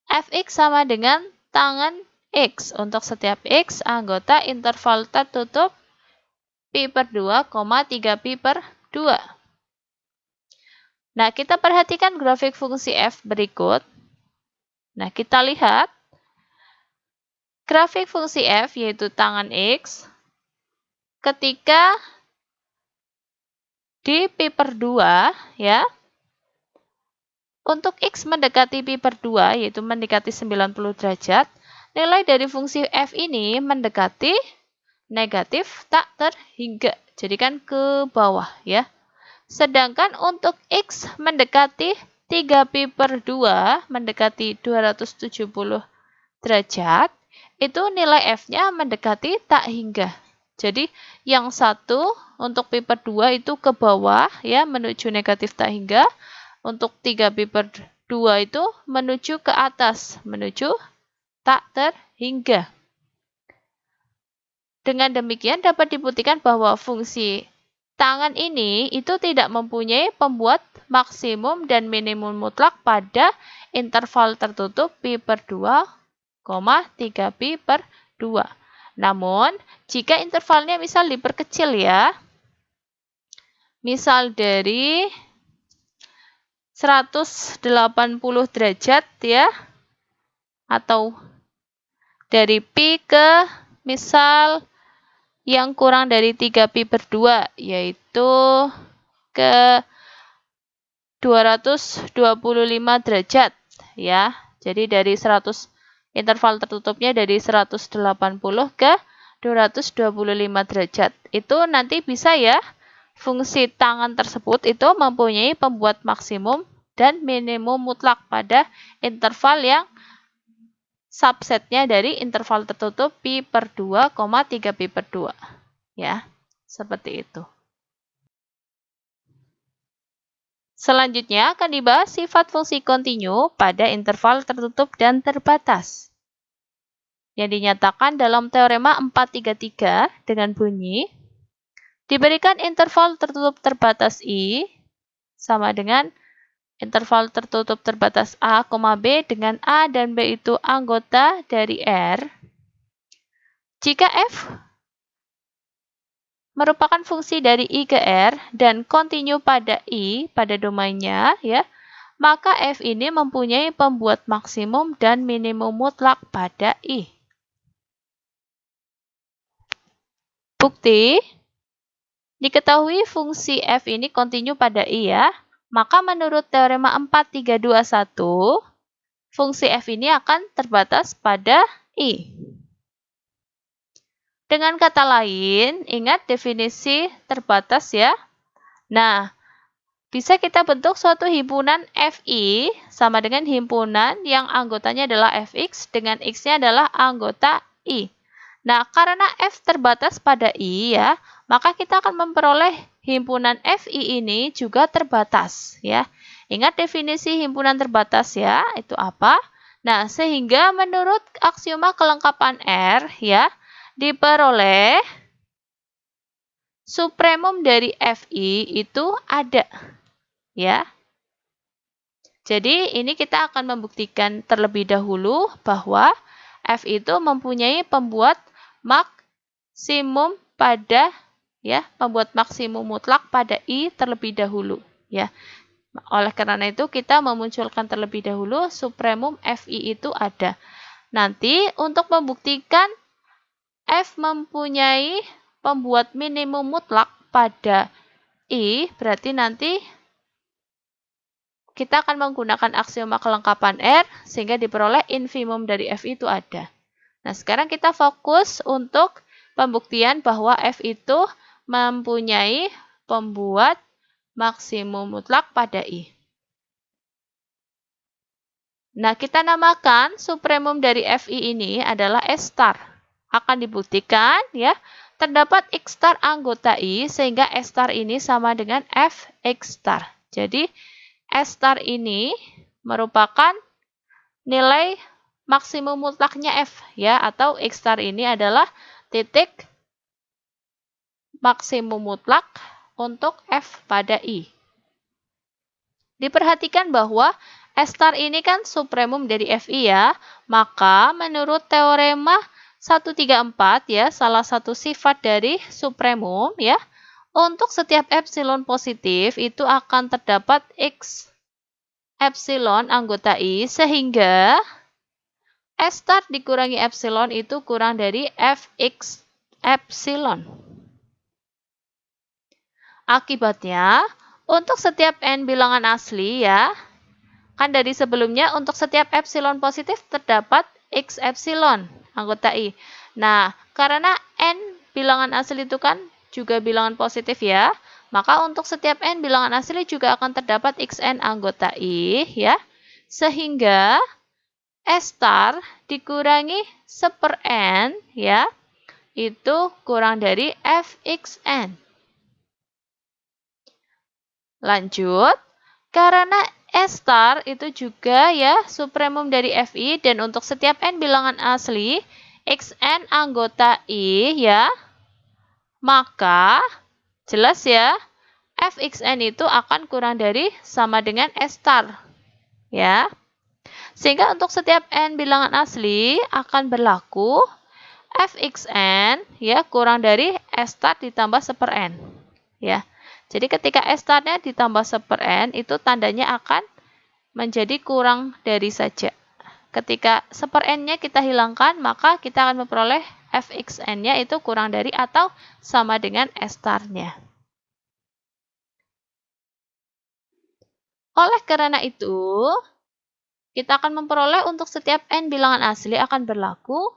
Fx sama dengan tangan X untuk setiap X anggota interval tertutup pi per 2, 3 pi per 2. Nah, kita perhatikan grafik fungsi f berikut. Nah, kita lihat grafik fungsi f yaitu tangan X ketika di pi per 2 ya. Untuk X mendekati pi per 2 yaitu mendekati 90 derajat, nilai dari fungsi f ini mendekati negatif tak terhingga. Jadi kan ke bawah ya. Sedangkan untuk X mendekati 3 pi per 2, mendekati 270 derajat, itu nilai F-nya mendekati tak hingga. Jadi yang satu untuk pi per 2 itu ke bawah ya, menuju negatif tak hingga. Untuk 3 pi per 2 itu menuju ke atas, menuju tak terhingga. Dengan demikian dapat dibuktikan bahwa fungsi tangan ini itu tidak mempunyai pembuat maksimum dan minimum mutlak pada interval tertutup pi per 2, 3 pi per 2. Namun, jika intervalnya misal diperkecil ya, misal dari 180 derajat ya, atau dari pi ke misal yang kurang dari 3pi per 2, yaitu ke 225 derajat, ya. Jadi dari 100, interval tertutupnya dari 180 ke 225 derajat. Itu nanti bisa ya, fungsi tangan tersebut itu mempunyai pembuat maksimum dan minimum mutlak pada interval yang subsetnya dari interval tertutup pi per 2, 3pi per 2. Ya, seperti itu. Selanjutnya akan dibahas sifat fungsi kontinu pada interval tertutup dan terbatas. Yang dinyatakan dalam teorema 433 dengan bunyi, diberikan interval tertutup terbatas I sama dengan interval tertutup terbatas A, B dengan A dan B itu anggota dari R. Jika F merupakan fungsi dari I ke R dan kontinu pada I pada domainnya, ya, maka F ini mempunyai pembuat maksimum dan minimum mutlak pada I. Bukti, diketahui fungsi F ini kontinu pada I ya, maka menurut teorema 4321, fungsi F ini akan terbatas pada I. Dengan kata lain, ingat definisi terbatas ya. Nah, bisa kita bentuk suatu himpunan Fi sama dengan himpunan yang anggotanya adalah Fx dengan X-nya adalah anggota I. Nah, karena F terbatas pada I ya, maka kita akan memperoleh himpunan Fi ini juga terbatas ya. Ingat definisi himpunan terbatas ya, itu apa? Nah, sehingga menurut aksioma kelengkapan R ya, diperoleh supremum dari Fi itu ada. Ya. Jadi ini kita akan membuktikan terlebih dahulu bahwa F itu mempunyai pembuat maksimum pada ya, pembuat maksimum mutlak pada I terlebih dahulu ya. Oleh karena itu kita memunculkan terlebih dahulu supremum Fi itu ada. Nanti untuk membuktikan F mempunyai pembuat minimum mutlak pada I, berarti nanti kita akan menggunakan aksioma kelengkapan R sehingga diperoleh infimum dari F itu ada. Nah, sekarang kita fokus untuk pembuktian bahwa F itu mempunyai pembuat maksimum mutlak pada I. Nah, kita namakan supremum dari Fi ini adalah S star. Akan dibuktikan ya, terdapat X star anggota I sehingga S star ini sama dengan Fx star. Jadi, S star ini merupakan nilai maksimum mutlaknya F ya, atau X star ini adalah titik maksimum mutlak untuk F pada I. Diperhatikan bahwa S star ini kan supremum dari Fi ya, maka menurut teorema 134 ya, salah satu sifat dari supremum ya, untuk setiap epsilon positif itu akan terdapat X epsilon anggota I sehingga S star dikurangi epsilon itu kurang dari Fx epsilon. Akibatnya, untuk setiap n bilangan asli ya, kan dari sebelumnya untuk setiap epsilon positif terdapat X epsilon anggota I. Nah, karena n bilangan asli itu kan juga bilangan positif ya, maka untuk setiap n bilangan asli juga akan terdapat Xn anggota I ya. Sehingga S star dikurangi 1/n ya, itu kurang dari Fxn. Lanjut, karena S star itu juga ya supremum dari Fi dan untuk setiap n bilangan asli Xn anggota I ya, maka jelas ya Fxn itu akan kurang dari sama dengan S star ya. Sehingga untuk setiap n bilangan asli akan berlaku Fxn ya kurang dari S star ditambah 1/n ya. Jadi ketika S star-nya ditambah 1/n itu tandanya akan menjadi kurang dari saja. Ketika 1/n-nya kita hilangkan, maka kita akan memperoleh fxn-nya itu kurang dari atau sama dengan S*-nya. Oleh karena itu, kita akan memperoleh untuk setiap n bilangan asli akan berlaku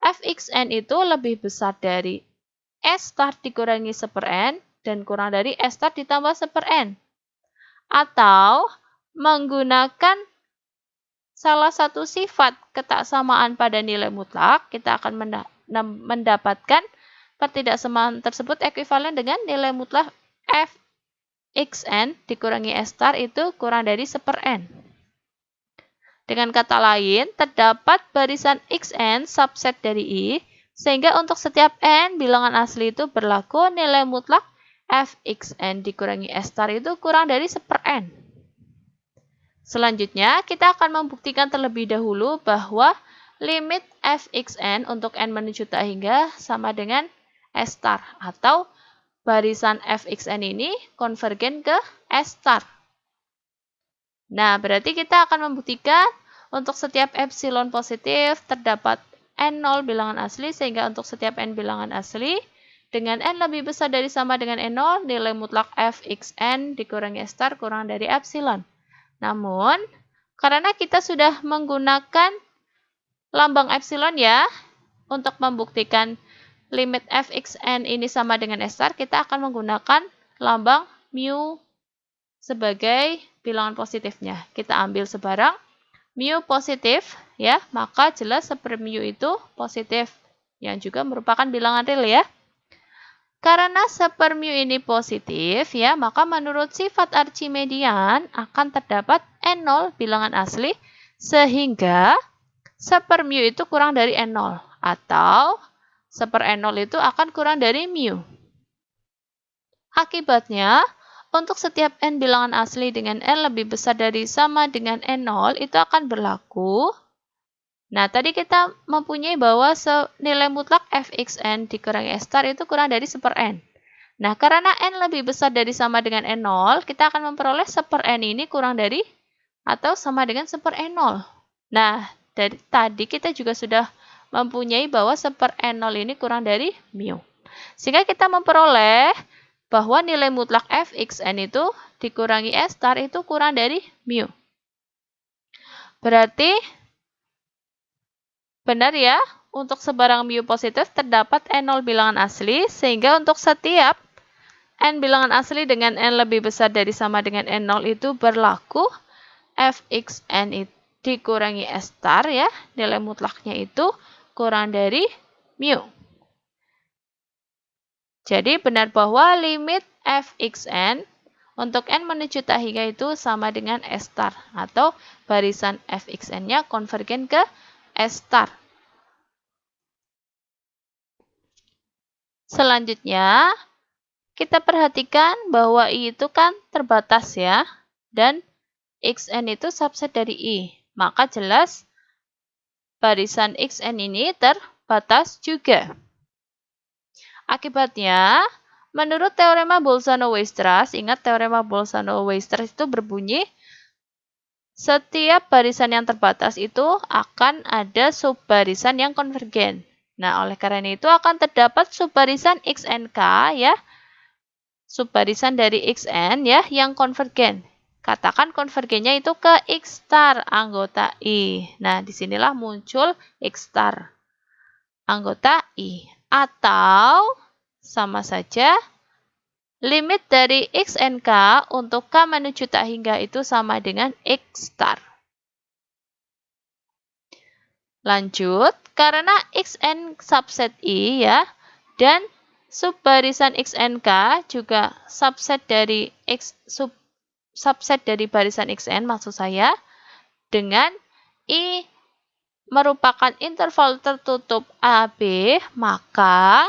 fxn itu lebih besar dari S* dikurangi 1/n dan kurang dari S* ditambah 1/n. Atau menggunakan salah satu sifat ketaksamaan pada nilai mutlak, kita akan mendapatkan pertidaksamaan tersebut ekuivalen dengan nilai mutlak fxn dikurangi S* itu kurang dari 1/n. Dengan kata lain, terdapat barisan xn subset dari I, sehingga untuk setiap n bilangan asli itu berlaku nilai mutlak fxn dikurangi S* itu kurang dari 1/n. Selanjutnya, kita akan membuktikan terlebih dahulu bahwa limit fxn untuk n menuju tak hingga sama dengan S*, atau barisan fxn ini konvergen ke S*. Nah, berarti kita akan membuktikan untuk setiap epsilon positif terdapat n0 bilangan asli, sehingga untuk setiap n bilangan asli dengan n lebih besar dari sama dengan n0, nilai mutlak fxn dikurangi S* kurang dari epsilon. Namun, karena kita sudah menggunakan lambang epsilon ya, untuk membuktikan limit fxn ini sama dengan S*, kita akan menggunakan lambang mu sebagai bilangan positifnya. Kita ambil sebarang mu positif, ya, maka jelas 1/mu itu positif, yang juga merupakan bilangan real ya. Karena 1/mu ini positif, ya, maka menurut sifat Archimedian akan terdapat n0 bilangan asli, sehingga 1/mu itu kurang dari n0, atau 1/n0 itu akan kurang dari mu. Akibatnya, untuk setiap n bilangan asli dengan n lebih besar dari sama dengan n0 itu akan berlaku. Nah, tadi kita mempunyai bahwa nilai mutlak fxn dikurangi S* itu kurang dari 1/n. Nah, karena n lebih besar dari sama dengan n0, kita akan memperoleh 1/n ini kurang dari atau sama dengan 1/n0. Nah, dari tadi kita juga sudah mempunyai bahwa 1/n0 ini kurang dari mu. Sehingga kita memperoleh bahwa nilai mutlak fxn itu dikurangi S* itu kurang dari mu. Berarti benar ya, untuk sebarang mu positif terdapat n0 bilangan asli, sehingga untuk setiap n bilangan asli dengan n lebih besar dari sama dengan n0 itu berlaku fxn dikurangi S* ya, nilai mutlaknya itu kurang dari mu. Jadi benar bahwa limit fxn untuk n menuju tak hingga itu sama dengan S*, atau barisan fxn-nya konvergen ke S*. Selanjutnya, kita perhatikan bahwa I itu kan terbatas ya, dan xn itu subset dari I. Maka jelas barisan xn ini terbatas juga. Akibatnya, menurut teorema Bolzano-Weierstrass, ingat teorema Bolzano-Weierstrass itu berbunyi setiap barisan yang terbatas itu akan ada subbarisan yang konvergen. Nah, oleh karena itu akan terdapat subbarisan xnk ya, subbarisan dari xn ya yang konvergen. Katakan konvergennya itu ke x* anggota I. Nah, disinilah muncul x* anggota I. Atau sama saja limit dari xnk untuk k menuju tak hingga itu sama dengan x*. Lanjut, karena xn subset I ya, dan subbarisan xnk juga subset dari subset dari barisan xn maksud saya, dengan I merupakan interval tertutup AB, maka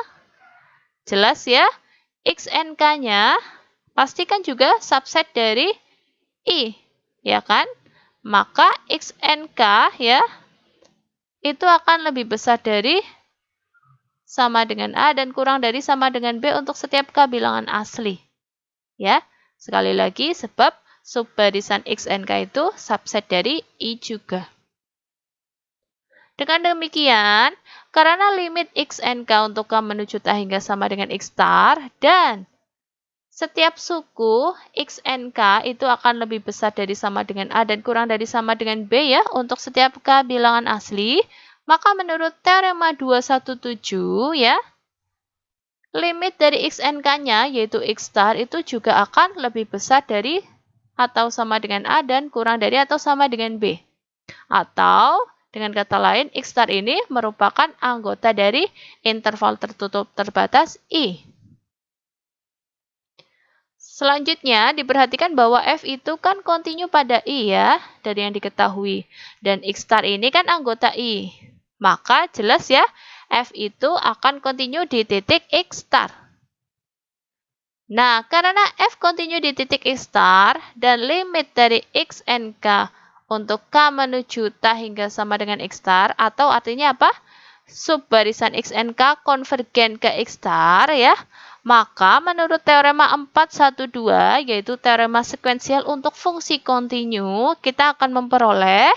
jelas ya, xnk-nya pastikan juga subset dari I, ya kan? Maka xnk ya, itu akan lebih besar dari sama dengan A dan kurang dari sama dengan B untuk setiap K bilangan asli. Ya, sekali lagi sebab subbarisan xnk itu subset dari I juga. Dengan demikian, karena limit xnk untuk k menuju t hingga sama dengan x star, dan setiap suku xnk itu akan lebih besar dari sama dengan a dan kurang dari sama dengan b ya, untuk setiap k bilangan asli, maka menurut teorema 217 ya, limit dari xnk-nya yaitu x star itu juga akan lebih besar dari atau sama dengan a dan kurang dari atau sama dengan b. Atau dengan kata lain, x star ini merupakan anggota dari interval tertutup terbatas I. Selanjutnya, diperhatikan bahwa f itu kan kontinu pada I ya, dari yang diketahui. Dan x star ini kan anggota I. Maka jelas ya, f itu akan kontinu di titik x star. Nah, karena f kontinu di titik x star dan limit dari xnk untuk k menuju t hingga sama dengan x star, atau artinya apa? Subbarisan xnk konvergen ke x star ya, maka menurut teorema 412 yaitu teorema sekuensial untuk fungsi kontinu, kita akan memperoleh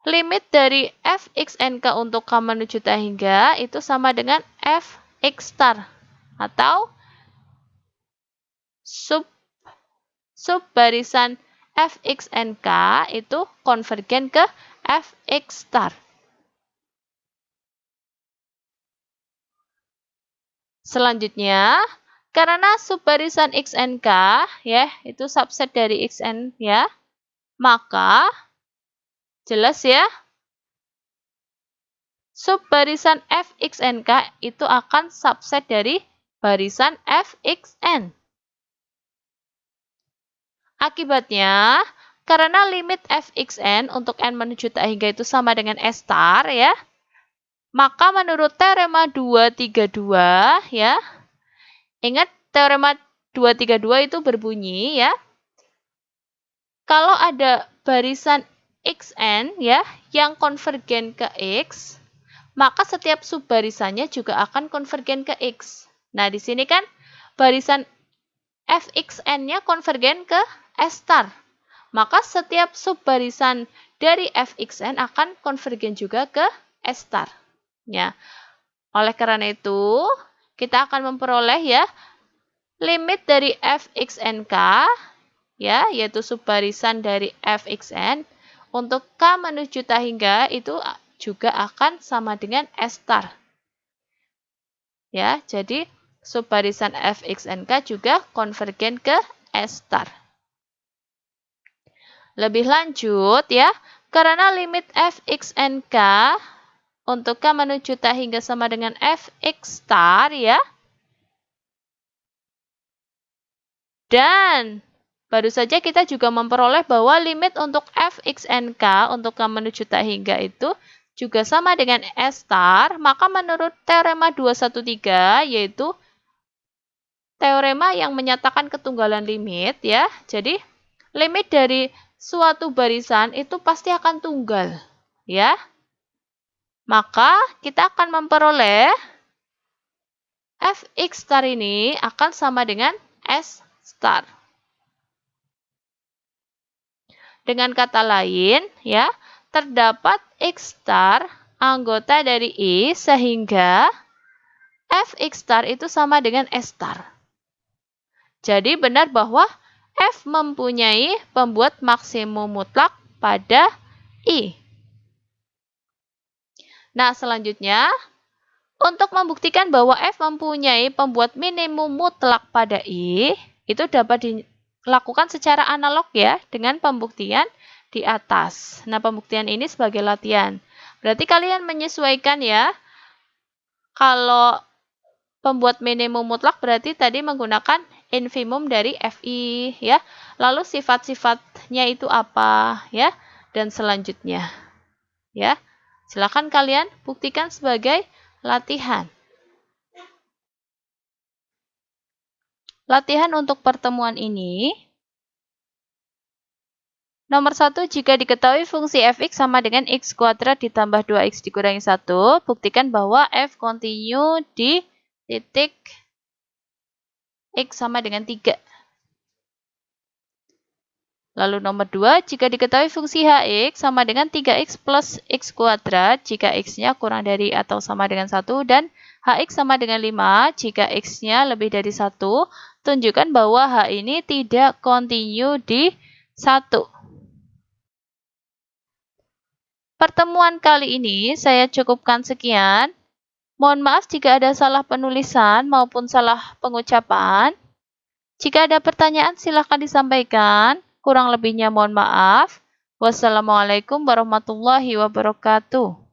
limit dari fxnk untuk k menuju t hingga itu sama dengan fx star atau subbarisan fxnk itu konvergen ke fx star. Selanjutnya, karena subbarisan xnk ya, itu subset dari xn ya, maka jelas ya, subbarisan fxnk itu akan subset dari barisan fxn. Akibatnya, karena limit fxn untuk n menuju t hingga itu sama dengan s star ya, maka menurut teorema 232 ya, ingat teorema 232 itu berbunyi ya, kalau ada barisan xn ya yang konvergen ke x, maka setiap subbarisannya juga akan konvergen ke x. Nah, di sini kan barisan fxn-nya konvergen ke s star. Maka setiap subbarisan dari fxn akan konvergen juga ke s star. Ya. Oleh karena itu, kita akan memperoleh ya limit dari fxnk ya, yaitu subbarisan dari fxn untuk k menuju t hingga itu juga akan sama dengan s star. Ya, jadi subbarisan fxnk juga konvergen ke s star. Lebih lanjut ya, karena limit fxnk untuk k menuju t hingga sama dengan fx star ya. Dan baru saja kita juga memperoleh bahwa limit untuk fxnk untuk k menuju t hingga itu juga sama dengan s star, maka menurut teorema 213 yaitu teorema yang menyatakan ketunggalan limit ya. Jadi limit dari suatu barisan itu pasti akan tunggal ya. Maka kita akan memperoleh fx star ini akan sama dengan s star. Dengan kata lain, ya, terdapat x star anggota dari I sehingga fx star itu sama dengan s star. Jadi benar bahwa f mempunyai pembuat maksimum mutlak pada I. Nah, selanjutnya, untuk membuktikan bahwa f mempunyai pembuat minimum mutlak pada I, itu dapat dilakukan secara analog ya, dengan pembuktian di atas. Nah, pembuktian ini sebagai latihan. Berarti kalian menyesuaikan ya, kalau pembuat minimum mutlak berarti tadi menggunakan infimum dari FI ya. Lalu sifat-sifatnya itu apa ya, dan selanjutnya. Ya. Silakan kalian buktikan sebagai latihan. Latihan untuk pertemuan ini. Nomor 1, jika diketahui fungsi fx sama dengan x kuadrat ditambah 2x dikurangi 1, buktikan bahwa f kontinu di titik x sama dengan 3. Lalu nomor 2, jika diketahui fungsi hx sama dengan 3x plus x kuadrat jika x-nya kurang dari atau sama dengan 1 dan hx sama dengan 5 jika x-nya lebih dari 1, tunjukkan bahwa h ini tidak kontinu di 1. Pertemuan kali ini saya cukupkan sekian. Mohon maaf jika ada salah penulisan maupun salah pengucapan. Jika ada pertanyaan silakan disampaikan. Kurang lebihnya mohon maaf. Wassalamualaikum warahmatullahi wabarakatuh.